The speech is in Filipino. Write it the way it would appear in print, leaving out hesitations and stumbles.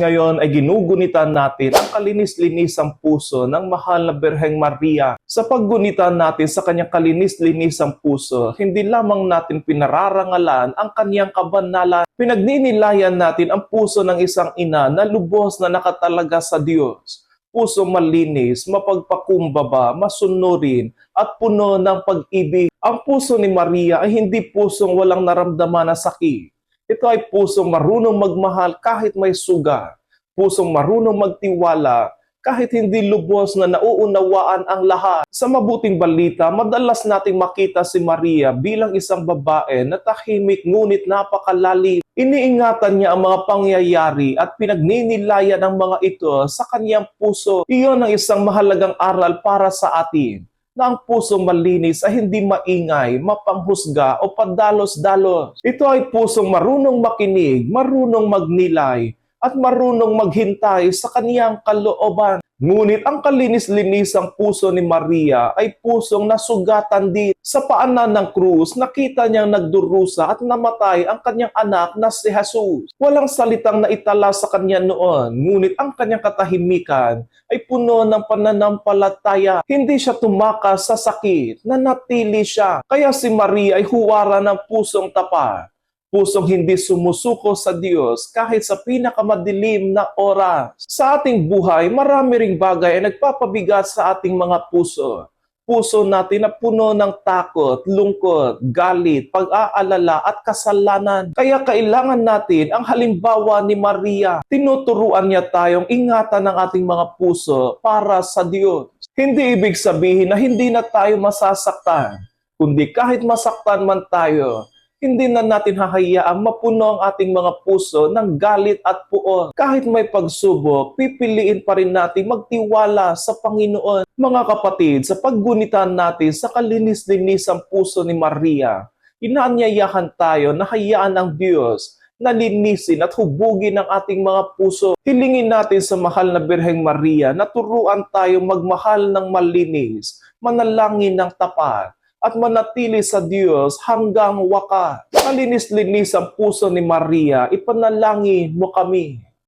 Ngayon ay ginugunitan natin ang kalinis-linisang puso ng mahal na Birheng Maria. Sa paggunitan natin sa kanyang kalinis-linisang puso, hindi lamang natin pinararangalan ang kanyang kabanalan, pinagninilayan natin ang puso ng isang ina na lubos na nakatalaga sa Diyos. Puso malinis, mapagpakumbaba, masunurin, at puno ng pag-ibig. Ang puso ni Maria ay hindi pusong walang naramdaman na sakit. Ito ay pusong marunong magmahal kahit may suga. Pusong marunong magtiwala kahit hindi lubos na nauunawaan ang lahat. Sa mabuting balita, madalas nating makita si Maria bilang isang babae na tahimik ngunit napakalalim. Iniingatan niya ang mga pangyayari at pinagninilayan ang mga ito sa kanyang puso. Iyon ang isang mahalagang aral para sa atin, na ang pusong malinis ay hindi maingay, mapanghusga o padalos-dalos. Ito ay pusong marunong makinig, marunong magnilay, at marunong maghintay sa kaniyang kalooban. Ngunit ang kalinis-linisang puso ni Maria ay pusong nasugatan din. Sa paanan ng krus, nakita niyang nagdurusa at namatay ang kanyang anak na si Jesus. Walang salitang naitala sa kanya noon, ngunit ang kanyang katahimikan ay puno ng pananampalataya. Hindi siya tumakas sa sakit, nanatili siya. Kaya si Maria ay huwara ng pusong tapat. Pusong hindi sumusuko sa Diyos kahit sa pinakamadilim na oras. Sa ating buhay, marami ring bagay ay nagpapabigat sa ating mga puso. Puso natin na puno ng takot, lungkot, galit, pag-aalala at kasalanan. Kaya kailangan natin ang halimbawa ni Maria. Tinuturuan niya tayong ingatan ang ating mga puso para sa Diyos. Hindi ibig sabihin na hindi na tayo masasaktan, kundi kahit masaktan man tayo, hindi na natin hahayaang mapuno ang ating mga puso ng galit at puot. Kahit may pagsubok, pipiliin pa rin natin magtiwala sa Panginoon. Mga kapatid, sa paggunitan natin sa kalinis-linisang puso ni Maria, inaanyayahan tayo na hayaan ang Diyos na linisin at hubugin ang ating mga puso. Hilingin natin sa mahal na Birheng Maria na turuan tayo magmahal ng malinis, manalangin ng tapat, at manatili sa Diyos hanggang wakas. Kalinis-linis ang puso ni Maria, ipanalangin mo kami.